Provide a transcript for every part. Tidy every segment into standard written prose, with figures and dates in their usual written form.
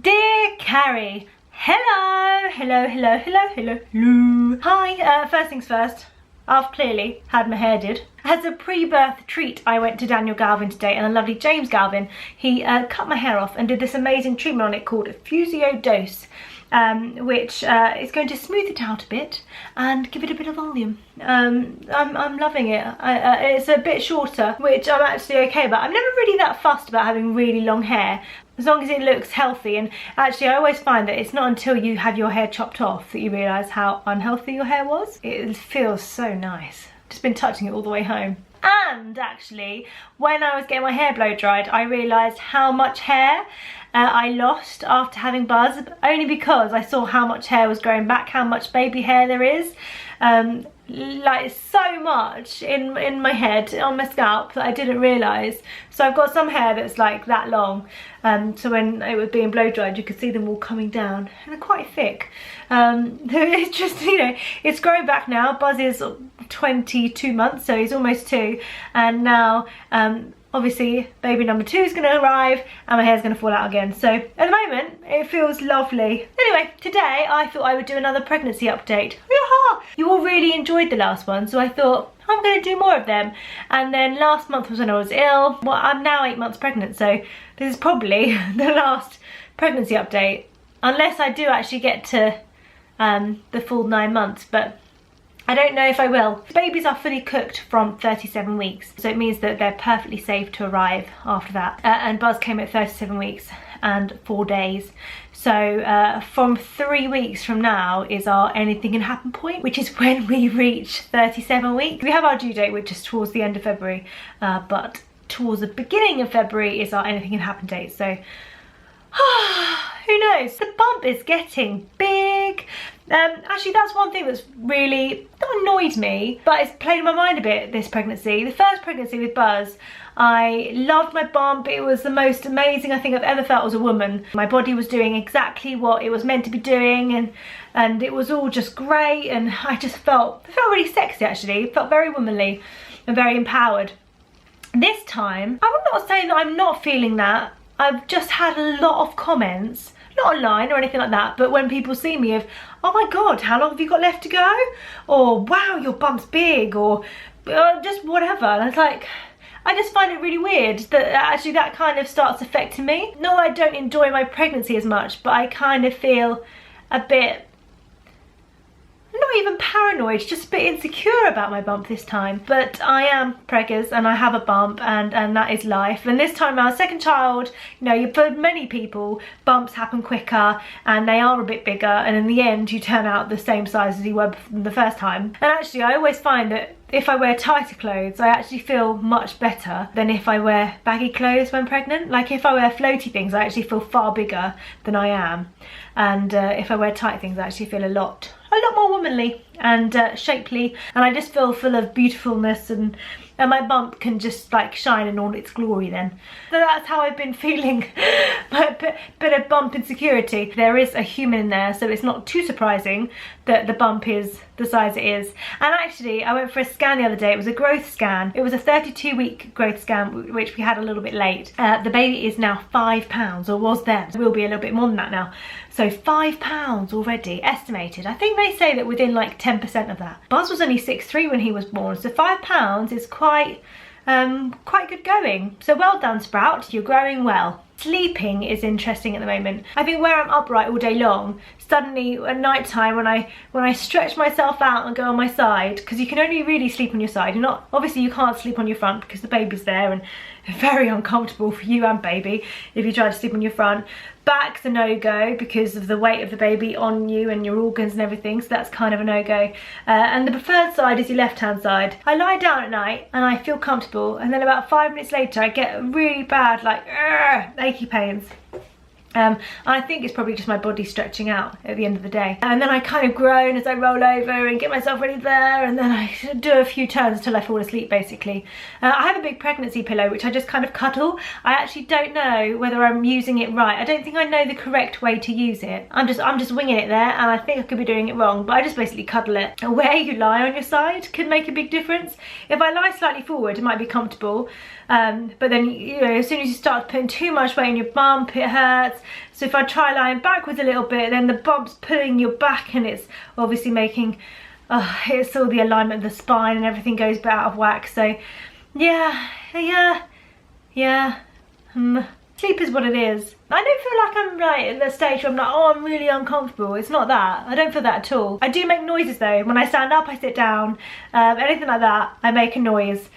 Dear Carrie, hello. Hi, first things first, I've clearly had my hair did. As a pre-birth treat, I went to Daniel Galvin today, and the lovely James Galvin, he cut my hair off and did this amazing treatment on it called Fusio Dose, which is going to smooth it out a bit and give it a bit of volume. I'm loving it. It's a bit shorter, which I'm actually okay about. I'm never really that fussed about having really long hair, as long as it looks healthy. And actually I always find that it's not until you have your hair chopped off that you realise how unhealthy your hair was. It feels so nice. Just been touching it all the way home. And actually, when I was getting my hair blow dried, I realised how much hair I lost after having Buzz, only because I saw how much hair was growing back, how much baby hair there is. Like so much in my head, on my scalp, that I didn't realise. So I've got some hair that's like that long, so when it was being blow dried you could see them all coming down, and they're quite thick. It's just, you know, it's growing back now. Buzz is 22 months, so he's almost 2, and now obviously baby number 2 is going to arrive and my hair's going to fall out again. So at the moment it feels lovely. Anyway, today I thought I would do another pregnancy update. You all really enjoyed the last one, so I thought I'm going to do more of them. And then last month was when I was ill. Well, I'm now 8 months pregnant, so this is probably the last pregnancy update, unless I do actually get to the full 9 months, but I don't know if I will. Babies are fully cooked from 37 weeks, so it means that they're perfectly safe to arrive after that. And Buzz came at 37 weeks and 4 days. So from 3 weeks from now is our anything can happen point, which is when we reach 37 weeks. We have our due date, which is towards the end of February, but towards the beginning of February is our anything can happen date. So who knows? The bump is getting big. Actually, that's one thing that's really not annoyed me, but it's played in my mind a bit this pregnancy. The first pregnancy with Buzz, I loved my bump. It was the most amazing I think I've ever felt as a woman. My body was doing exactly what it was meant to be doing, and it was all just great, and I felt really sexy actually. It felt very womanly and very empowered. This time, I'm not saying that I'm not feeling that. I've just had a lot of comments, not online or anything like that, but when people see me of, oh my god, how long have you got left to go? Or wow, your bump's big, or just whatever. And it's like, I just find it really weird that actually that kind of starts affecting me. Not that I don't enjoy my pregnancy as much, but I kind of feel a bit, not even paranoid, just a bit insecure about my bump this time. But I am preggers and I have a bump, and that is life. And this time our second child, you know, for many people bumps happen quicker and they are a bit bigger, and in the end you turn out the same size as you were the first time. And actually I always find that if I wear tighter clothes, I actually feel much better than if I wear baggy clothes when pregnant. Like if I wear floaty things, I actually feel far bigger than I am. And if I wear tight things, I actually feel a lot more womanly and shapely, and I just feel full of beautifulness, and my bump can just like shine in all its glory then. So that's how I've been feeling. A bit of bump insecurity. There is a human in there, so it's not too surprising that the bump is the size it is. And actually I went for a scan the other day. It was a growth scan. It was a 32-week growth scan, which we had a little bit late. The baby is now 5 pounds, or was then. It will be a little bit more than that now. So 5 pounds already estimated. I think they say that within like 10% of that. Buzz was only 6'3" when he was born, so 5 pounds is quite good going. So well done, Sprout, you're growing well. Sleeping is interesting at the moment. I think where I'm upright all day long, suddenly at night time when I stretch myself out and go on my side, because you can only really sleep on your side. Obviously you can't sleep on your front because the baby's there, and very uncomfortable for you and baby if you try to sleep on your front. Back's a no-go because of the weight of the baby on you and your organs and everything, so that's kind of a no-go. And the preferred side is your left-hand side. I lie down at night and I feel comfortable, and then about 5 minutes later I get really bad, like achy pains. And I think it's probably just my body stretching out at the end of the day. And then I kind of groan as I roll over and get myself ready there, and then I do a few turns until I fall asleep basically. I have a big pregnancy pillow which I just kind of cuddle. I actually don't know whether I'm using it right. I don't think I know the correct way to use it. I'm just winging it there, and I think I could be doing it wrong, but I just basically cuddle it. Where you lie on your side can make a big difference. If I lie slightly forward, it might be comfortable. But then, you know, as soon as you start putting too much weight on your bump, it hurts. So if I try lying backwards a little bit, then the bump's pulling your back, and it's obviously making, it's all the alignment of the spine and everything goes a bit out of whack. So yeah. Sleep is what it is. I don't feel like I'm like at the stage where I'm like, oh, I'm really uncomfortable. It's not that. I don't feel that at all. I do make noises though. When I stand up, I sit down. Anything like that, I make a noise.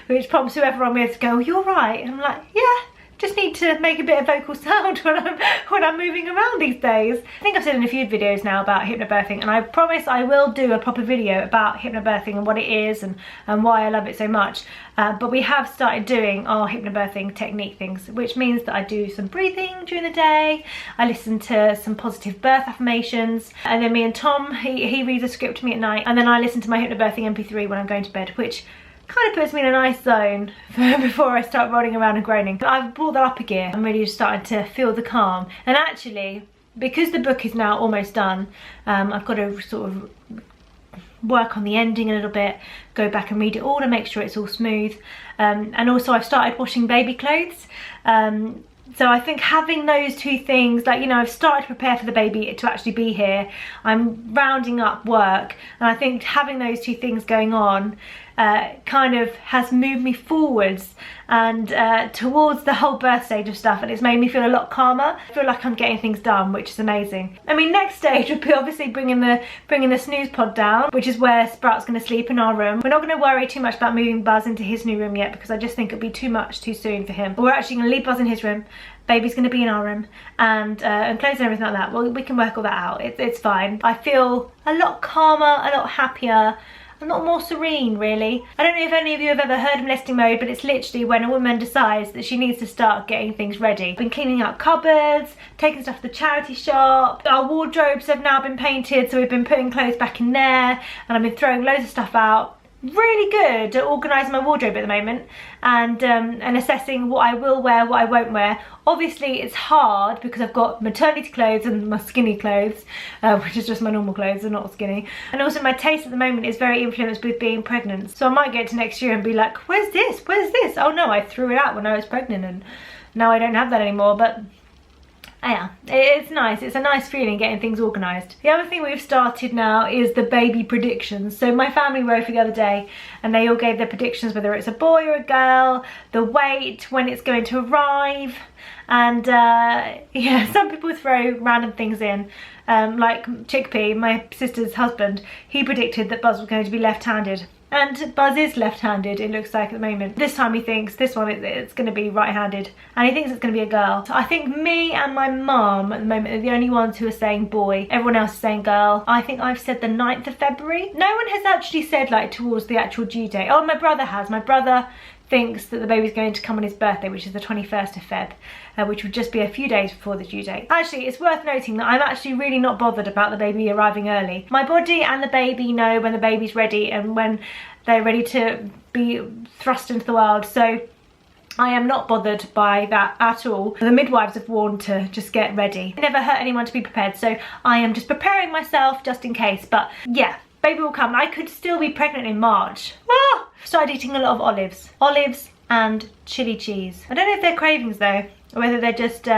Which prompts whoever I'm with to go, you're right. And I'm like, yeah. Just need to make a bit of vocal sound when I'm moving around these days. I think I've said in a few videos now about hypnobirthing, and I promise I will do a proper video about hypnobirthing and what it is and why I love it so much. But we have started doing our hypnobirthing technique things, which means that I do some breathing during the day, I listen to some positive birth affirmations, and then me and Tom, he reads a script to me at night, and then I listen to my hypnobirthing MP3 when I'm going to bed, which kind of puts me in a nice zone before I start rolling around and groaning. But I've brought that up a gear. I'm really just starting to feel the calm. And actually, because the book is now almost done, I've got to sort of work on the ending a little bit, go back and read it all to make sure it's all smooth. And also I've started washing baby clothes. So I think having those two things, like, you know, I've started to prepare for the baby to actually be here. I'm rounding up work, and I think having those two things going on kind of has moved me forwards and towards the whole birth stage of stuff, and it's made me feel a lot calmer. I feel like I'm getting things done, which is amazing. I mean, next stage would be obviously bringing the snooze pod down, which is where Sprout's going to sleep in our room. We're not going to worry too much about moving Buzz into his new room yet, because I just think it'd be too much too soon for him. We're actually going to leave Buzz in his room. Baby's going to be in our room, and clothes and everything like that. Well, we can work all that out. It's fine. I feel a lot calmer, a lot happier, a lot more serene, really. I don't know if any of you have ever heard of nesting mode, but it's literally when a woman decides that she needs to start getting things ready. I've been cleaning up cupboards, taking stuff to the charity shop. Our wardrobes have now been painted, so we've been putting clothes back in there, and I've been throwing loads of stuff out. Really good at organising my wardrobe at the moment, and assessing what I will wear, what I won't wear. Obviously it's hard because I've got maternity clothes and my skinny clothes, which is just my normal clothes, they're not skinny. And also my taste at the moment is very influenced with being pregnant. So I might get to next year and be like, where's this? Where's this? Oh no, I threw it out when I was pregnant and now I don't have that anymore. But yeah, it's nice. It's a nice feeling getting things organised. The other thing we've started now is the baby predictions. So my family wrote for the other day, and they all gave their predictions, whether it's a boy or a girl, the weight, when it's going to arrive, and yeah, some people throw random things in. Like Chickpea, my sister's husband, he predicted that Buzz was going to be left-handed. And Buzz is left-handed, it looks like, at the moment. This time he thinks this one it's going to be right-handed, and he thinks it's going to be a girl. So I think me and my mum at the moment are the only ones who are saying boy. Everyone else is saying girl. I think I've said the 9th of February. No one has actually said like towards the actual due date. Oh, my brother has. My brother thinks that the baby's going to come on his birthday, which is the 21st of Feb, which would just be a few days before the due date. Actually, it's worth noting that I'm actually really not bothered about the baby arriving early. My body and the baby know when the baby's ready and when they're ready to be thrust into the world. So I am not bothered by that at all. The midwives have warned to just get ready. It never hurt anyone to be prepared, so I am just preparing myself just in case. But yeah, baby will come. I could still be pregnant in March. Ah! Started eating a lot of olives. Olives and chili cheese. I don't know if they're cravings though, or whether they're just,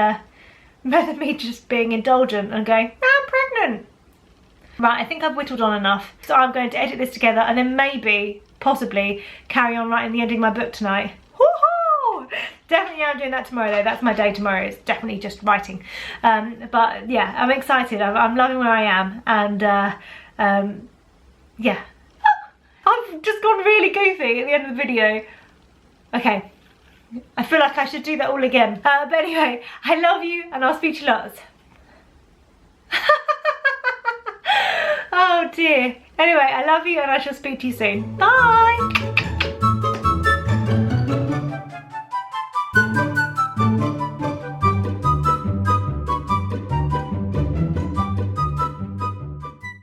whether me just being indulgent and going, I'm pregnant. Right, I think I've whittled on enough. So I'm going to edit this together and then maybe, possibly, carry on writing the ending of my book tonight. Woohoo! Definitely I'm doing that tomorrow though. That's my day tomorrow. It's definitely just writing. But yeah, I'm excited. I'm loving where I am. And yeah. I've just gone really goofy at the end of the video. Okay. I feel like I should do that all again. But anyway, I love you and I'll speak to you lots. Oh dear. Anyway, I love you and I shall speak to you soon. Bye!